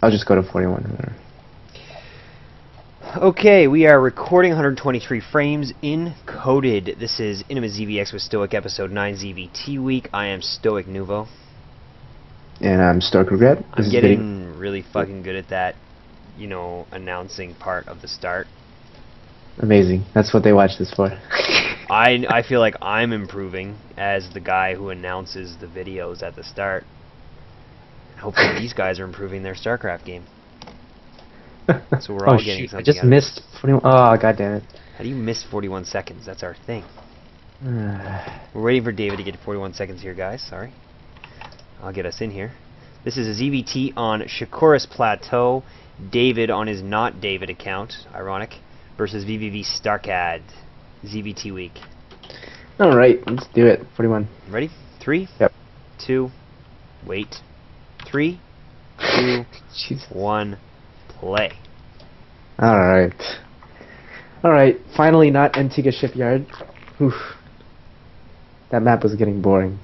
I'll just go to 41. Whatever. Okay, we are recording 123 frames encoded. This is Intimate ZvX with Stoic episode 9 ZvT week. I am Stoic Nuvo. And I'm Starkad. I'm getting really fucking good at that, you know, announcing part of the start. Amazing. That's what they watch this for. I feel like I'm improving as the guy who announces the videos at the start. Hopefully these guys are improving their StarCraft game. So we're all getting something. I just missed 41. Oh, god damn it. How do you miss 41 seconds? That's our thing. We're waiting for David to get to 41 seconds here, guys. Sorry. I'll get us in here. This is a ZvT on Shakuras Plateau. David on his not David account, ironic, versus vVvStarkad. ZvT week. Alright, let's do it. 41. Ready? 3, yep. 2, wait. 3, 2, 1, play. Alright. Alright, finally not Antigua Shipyard. Oof. That map was getting boring.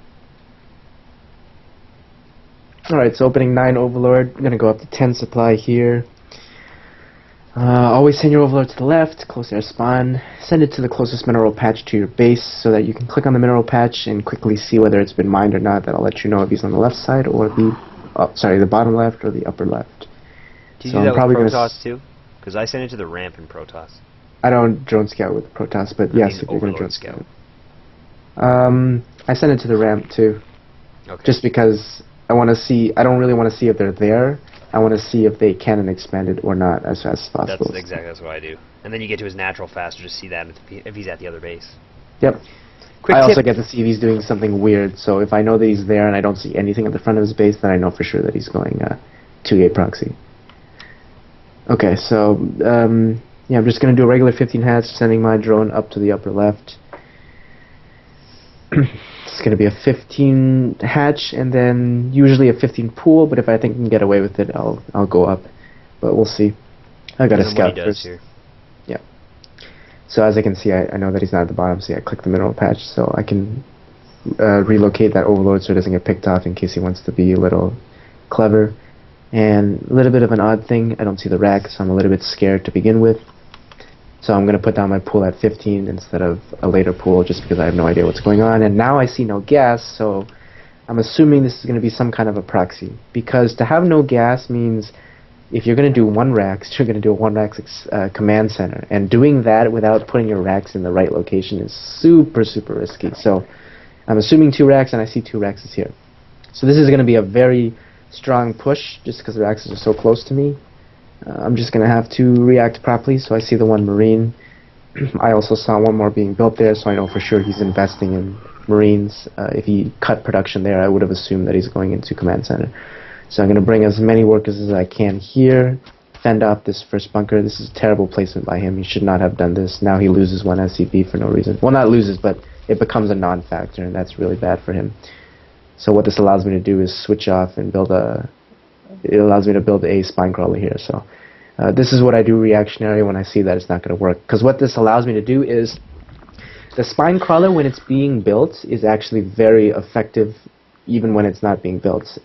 Alright, so opening 9 Overlord. I'm gonna go up to 10 supply here. Always send your Overlord to the left, close air spawn. Send it to the closest mineral patch to your base so that you can click on the mineral patch and quickly see whether it's been mined or not. That'll let you know if he's on the left side or the bottom left or the upper left. Do you do that with Protoss too? Because I send it to the ramp in Protoss. I don't drone scout with Protoss, but yes, if you're going to drone scout. I send it to the ramp too. Okay. Just because I want to see. I don't really want to see if they're there. I want to see if they can expand it or not as fast as possible. That's what I do. And then you get to his natural faster to see that if he's at the other base. Yep. I also get to see if he's doing something weird. So if I know that he's there and I don't see anything at the front of his base, then I know for sure that he's going 2-gate proxy. Okay, so yeah, I'm just going to do a regular 15 hatch, sending my drone up to the upper left. It's going to be a 15 hatch and then usually a 15 pool, but if I think I can get away with it, I'll go up. But we'll see. I got to scout first. Here. Yeah. So as I can see, I know that he's not at the bottom, so I click the mineral patch so I can relocate that Overlord so it doesn't get picked off in case he wants to be a little clever. And a little bit of an odd thing, I don't see the rack, so I'm a little bit scared to begin with. So I'm going to put down my pool at 15 instead of a later pool just because I have no idea what's going on. And now I see no gas, so I'm assuming this is going to be some kind of a proxy. Because to have no gas means if you're going to do 1 racks, you're going to do a 1 racks command center. And doing that without putting your racks in the right location is super, super risky. So I'm assuming 2 racks, and I see 2 racks here. So this is going to be a very strong push just because the racks are so close to me. I'm just going to have to react properly, so I see the 1 Marine. I also saw 1 more being built there, so I know for sure he's investing in Marines. If he cut production there, I would have assumed that he's going into command center. So I'm going to bring as many workers as I can here, fend off this first bunker. This is a terrible placement by him. He should not have done this. Now he loses 1 SCP for no reason. Well, not loses, but it becomes a non-factor, and that's really bad for him. So what this allows me to do is switch off and build it allows me to build a spine crawler here. So this is what I do reactionary when I see that it's not going to work. Because what this allows me to do is the spine crawler, when it's being built, is actually very effective even when it's not being built.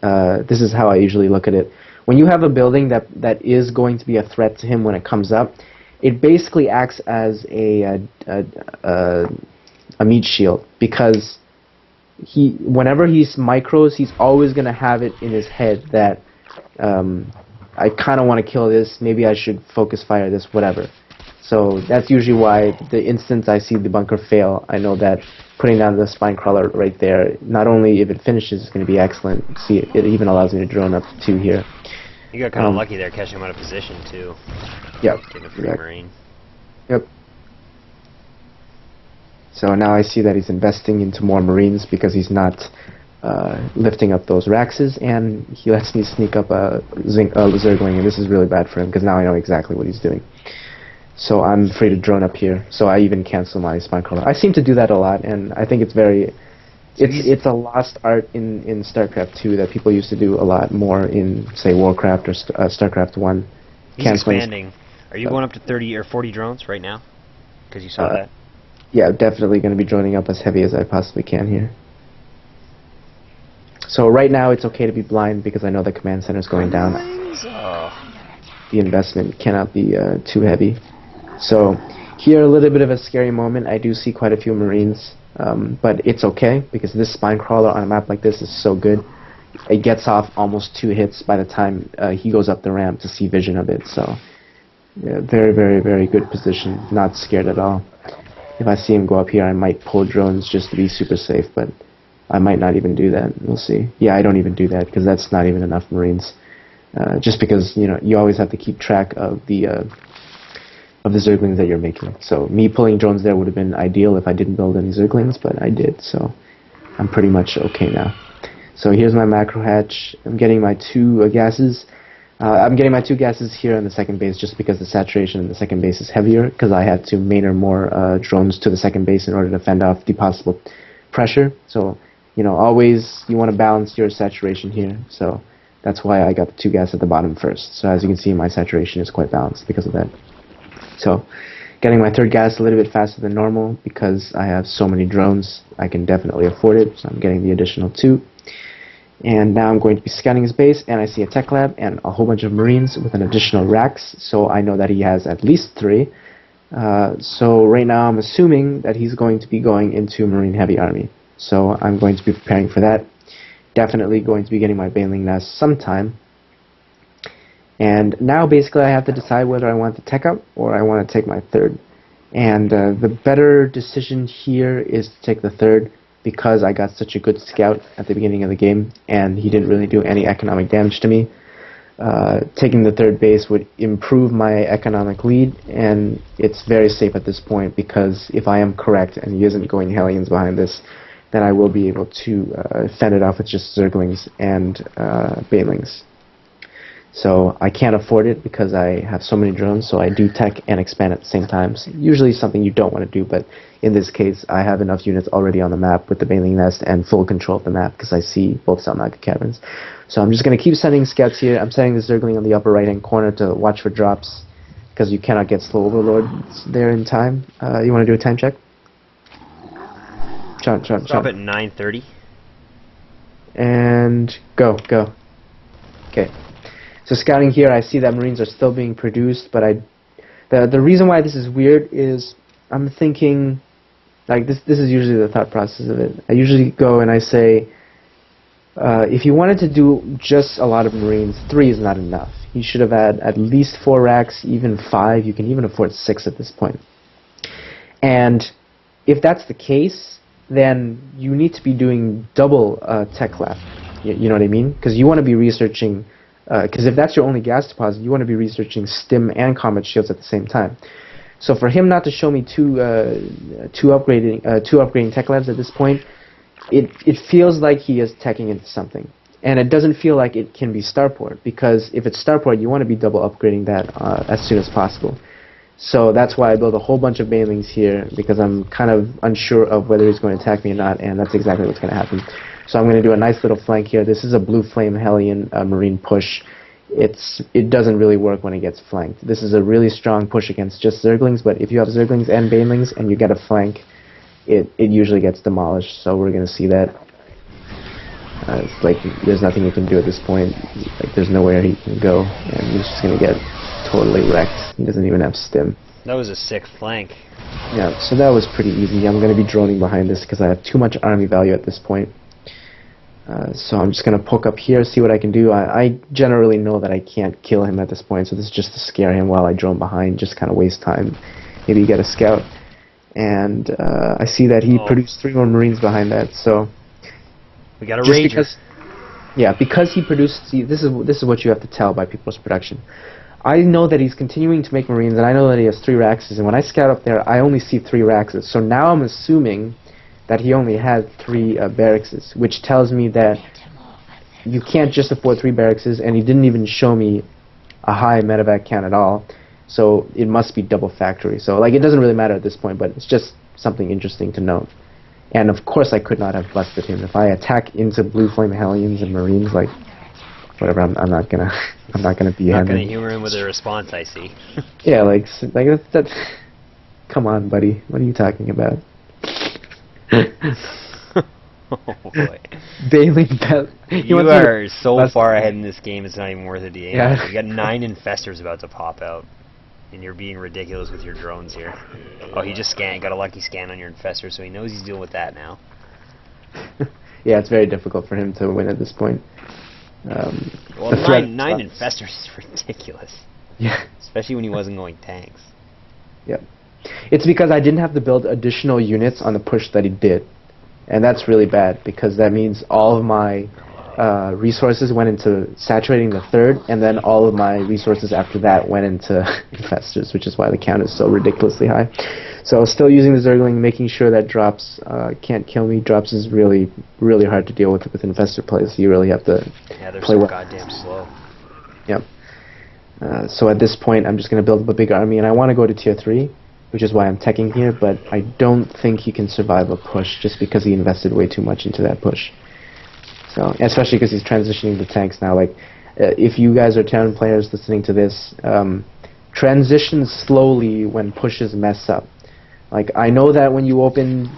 This is how I usually look at it. When you have a building that is going to be a threat to him when it comes up, it basically acts as a meat shield, because whenever he's micros, he's always going to have it in his head that I kind of want to kill this, maybe I should focus fire this, whatever. So that's usually why the instant I see the bunker fail, I know that putting down the spine crawler right there, not only if it finishes, it's going to be excellent. See, it even allows me to drone up to 2 here. You got kind of lucky there, catching him out of position too. Yep. Getting a free Marine. Yep. So now I see that he's investing into more Marines because he's not lifting up those Raxes, and he lets me sneak up a Zergling, and this is really bad for him because now I know exactly what he's doing. So I'm free to drone up here, so I even cancel my spine crawler. I seem to do that a lot, and I think it's it's a lost art in StarCraft 2 that people used to do a lot more in, say, Warcraft or StarCraft 1. He's expanding. Are you going up to 30 or 40 drones right now? Because you saw that? Yeah, definitely going to be droning up as heavy as I possibly can here. So right now it's okay to be blind because I know the command center is going down. The investment cannot be too heavy. So here, a little bit of a scary moment. I do see quite a few Marines, but it's okay because this spine crawler on a map like this is so good. It gets off almost 2 hits by the time he goes up the ramp to see vision of it. So yeah, very, very, very good position. Not scared at all. If I see him go up here, I might pull drones just to be super safe, but I might not even do that. We'll see. Yeah, I don't even do that because that's not even enough Marines. Just because you always have to keep track of the Zerglings that you're making. So me pulling drones there would have been ideal if I didn't build any Zerglings, but I did. So I'm pretty much okay now. So here's my macro hatch. I'm getting my 2 gases. I'm getting my 2 gases here on the second base just because the saturation in the second base is heavier because I had to mainer more drones to the second base in order to fend off the possible pressure. So, always you want to balance your saturation here. So that's why I got the 2 gas at the bottom first. So as you can see, my saturation is quite balanced because of that. So getting my 3rd gas a little bit faster than normal because I have so many drones. I can definitely afford it. So I'm getting the additional 2. And now I'm going to be scanning his base, and I see a tech lab and a whole bunch of Marines with an additional racks, so I know that he has at least 3. So right now I'm assuming that he's going to be going into Marine Heavy Army. So I'm going to be preparing for that. Definitely going to be getting my Baneling Nest sometime. And now basically I have to decide whether I want to tech up or I want to take my 3rd. And the better decision here is to take the 3rd, because I got such a good scout at the beginning of the game, and he didn't really do any economic damage to me. Taking the 3rd base would improve my economic lead, and it's very safe at this point, because if I am correct and he isn't going Hellions behind this, then I will be able to fend it off with just Zerglings and Banelings. So I can't afford it because I have so many drones, so I do tech and expand at the same time. So usually something you don't want to do, but in this case I have enough units already on the map with the Baneling Nest and full control of the map because I see both Salnaga caverns. So I'm just going to keep sending scouts here. I'm sending the Zergling on the upper right hand corner to watch for drops because you cannot get slow overlords there in time. You want to do a time check? Drop at 9:30. And go. Okay. So scouting here, I see that Marines are still being produced, but the reason why this is weird is I'm thinking, like this is usually the thought process of it. I usually go and I say, if you wanted to do just a lot of Marines, 3 is not enough. You should have had at least 4 racks, even 5. You can even afford 6 at this point. And if that's the case, then you need to be doing double tech lab. You know what I mean? Because you want to be researching. Because if that's your only gas deposit, you want to be researching stim and combat shields at the same time. So for him not to show me two upgrading tech labs at this point, it feels like he is teching into something, and it doesn't feel like it can be starport, because if it's starport, you want to be double upgrading that as soon as possible. So that's why I build a whole bunch of Banelings here, because I'm kind of unsure of whether he's going to attack me or not, and that's exactly what's going to happen. So I'm going to do a nice little flank here. This is a Blue Flame Hellion Marine push. It doesn't really work when it gets flanked. This is a really strong push against just Zerglings, but if you have Zerglings and Banelings and you get a flank, it usually gets demolished. So we're going to see that. It's like there's nothing you can do at this point. Like there's nowhere he can go, and he's just going to get totally wrecked. He doesn't even have stim. That was a sick flank. Yeah, so that was pretty easy. I'm going to be droning behind this because I have too much army value at this point. So I'm just going to poke up here, see what I can do. I generally know that I can't kill him at this point, so this is just to scare him while I drone behind, just kind of waste time. Maybe get a scout. And I see that he produced 3 more Marines behind that, so... We got a Ranger. Because he produced... See, this is what you have to tell by people's production. I know that he's continuing to make Marines, and I know that he has 3 Raxes, and when I scout up there, I only see 3 Raxes. So now I'm assuming that he only had 3 barrackses, which tells me that you can't just afford 3 barrackses, and he didn't even show me a high medevac count at all, so it must be double factory. So like it doesn't really matter at this point, but it's just something interesting to note. And of course I could not have busted him. If I attack into Blue Flame Hellions and Marines, like whatever, I'm not gonna be not gonna humor him with a response, I see. Yeah, like that. Come on, buddy, what are you talking about? Oh boy. Baleen You are so far ahead in this game, it's not even worth it to aim. Yeah. You got 9 infestors about to pop out. And you're being ridiculous with your drones here. Oh, he just got a lucky scan on your infestor, so he knows he's dealing with that now. Yeah, it's very difficult for him to win at this point. Well, nine infestors is ridiculous. Yeah. Especially when he wasn't going tanks. Yep. It's because I didn't have to build additional units on the push that he did. And that's really bad, because that means all of my resources went into saturating the third, and then all of my resources after that went into infestors, which is why the count is so ridiculously high. So still using the Zergling, making sure that drops can't kill me. Drops is really, really hard to deal with infestor plays. You really have to they're play so well. goddamn slow. Yep. So at this point, I'm just going to build up a big army, and I want to go to tier 3, which is why I'm teching here, but I don't think he can survive a push just because he invested way too much into that push. So, especially because he's transitioning to tanks now. Like, if you guys are town players listening to this, transition slowly when pushes mess up. Like, I know that when you open,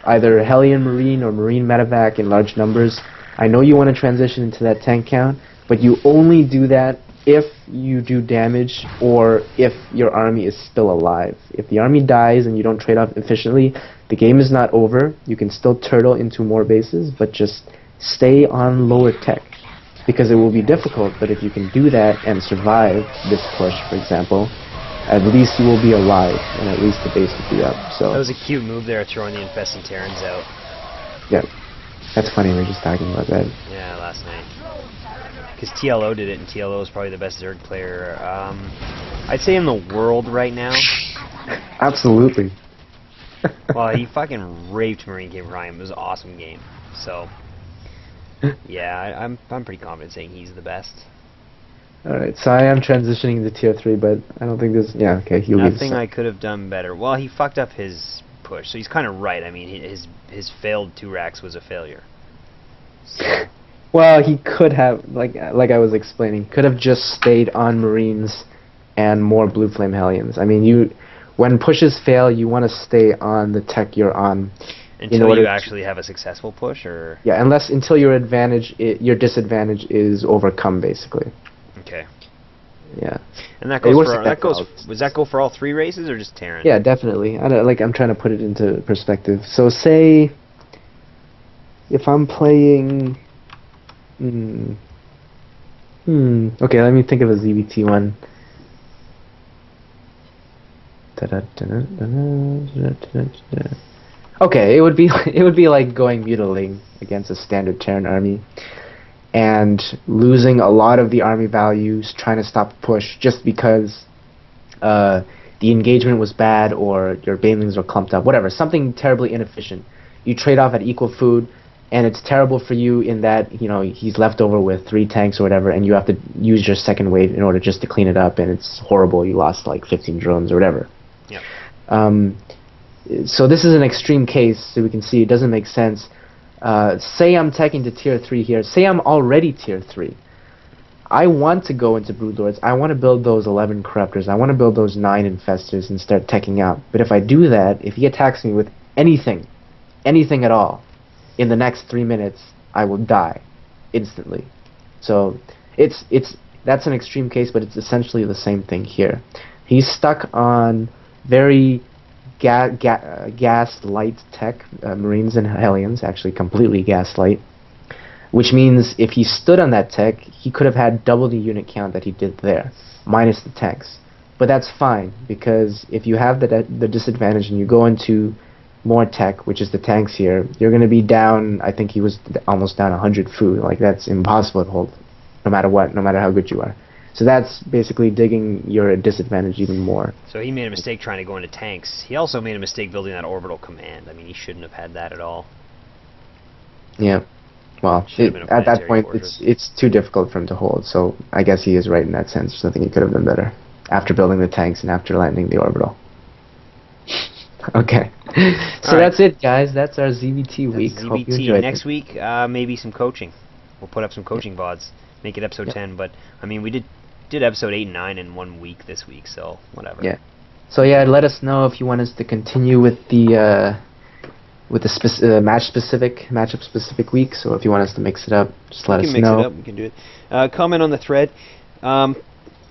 either Hellion Marine or Marine Medevac in large numbers, I know you want to transition into that tank count, but you only do that if you do damage or if your army is still alive. If the army dies and you don't trade off efficiently, the game is not over. You can still turtle into more bases, but just stay on lower tech, because it will be difficult, but if you can do that and survive this push, for example, at least you will be alive, and at least the base will be up. So that was a cute move there, throwing the infesting Terrans out. Yeah, that's funny, we were just talking about that. Yeah, last night. Because TLO did it, and TLO is probably the best Zerg player, I'd say in the world right now. Absolutely. Well, he fucking raped Marine Cave Ryan. It was an awesome game. So, yeah, I'm pretty confident saying he's the best. Alright, so I am transitioning to tier 3, but I don't think there's... Yeah, okay, he'll be... Nothing I could have done better. Well, he fucked up his push, so he's kind of right. I mean, his failed 2 racks was a failure. So. Well, he could have, like I was explaining, could have just stayed on Marines and more Blue Flame Hellions. I mean, when pushes fail, you want to stay on the tech you're on. Until you actually have a successful push, or... Yeah, until your disadvantage is overcome, basically. Okay. Yeah. And that goes does that go for all 3 races, or just Terran? Yeah, definitely. I'm trying to put it into perspective. So say, if I'm playing... Okay, let me think of a ZvT one. Okay, it would be like going mutilating against a standard Terran army and losing a lot of the army values trying to stop a push just because the engagement was bad or your banelings were clumped up, whatever, something terribly inefficient. You trade off at equal food, and it's terrible for you in that, he's left over with 3 tanks or whatever, and you have to use your second wave in order just to clean it up, and it's horrible. You lost like 15 drones or whatever. Yep. So this is an extreme case, so we can see it doesn't make sense. Say I'm teching to tier 3 here. Say I'm already tier 3. I want to go into Broodlords. I want to build those 11 Corruptors. I want to build those 9 Infestors and start teching out. But if I do that, if he attacks me with anything at all, in the next 3 minutes, I will die instantly. So that's an extreme case, but it's essentially the same thing here. He's stuck on very gas light tech, Marines and Hellions, actually completely gas light, which means if he stood on that tech, he could have had double the unit count that he did there, minus the tanks. But that's fine, because if you have the disadvantage and you go into more tech, which is the tanks here, you're going to be down, I think he was almost down 100 food. Like, that's impossible to hold, no matter what, no matter how good you are. So that's basically digging your disadvantage even more. So he made a mistake trying to go into tanks. He also made a mistake building that orbital command. I mean, he shouldn't have had that at all. Yeah. Well, at that point, it's too difficult for him to hold, so I guess he is right in that sense. I think he could have done better after building the tanks and after landing the orbital. Okay. So that's it, guys. That's our ZvT week. Hope you enjoyed Next week, maybe some coaching. We'll put up some coaching VODs. Make it episode 10, but, I mean, we did episode 8 and 9 in 1 week this week, so whatever. Yeah. So, yeah, let us know if you want us to continue with the with the matchup specific week. So if you want us to mix it up, just let us know. We can mix it up. We can do it. Comment on the thread.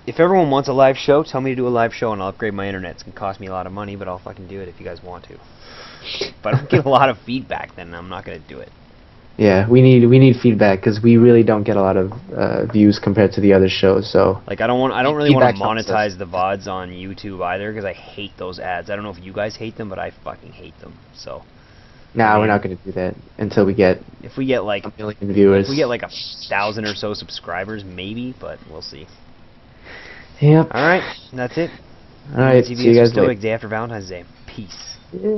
If everyone wants a live show, tell me to do a live show and I'll upgrade my internet. It's gonna cost me a lot of money, but I'll fucking do it if you guys want to. If I don't get a lot of feedback, then I'm not gonna do it. Yeah, we need feedback because we really don't get a lot of views compared to the other shows. So like I don't really want to monetize the VODs on YouTube either because I hate those ads. I don't know if you guys hate them, but I fucking hate them. So. Nah, we're not gonna do that until we get. If we get like a million viewers. If we get like 1,000 or so subscribers, maybe, but we'll see. Yep. All right, that's it. All right. See you guys later. Day after Valentine's Day. Peace. Yeah.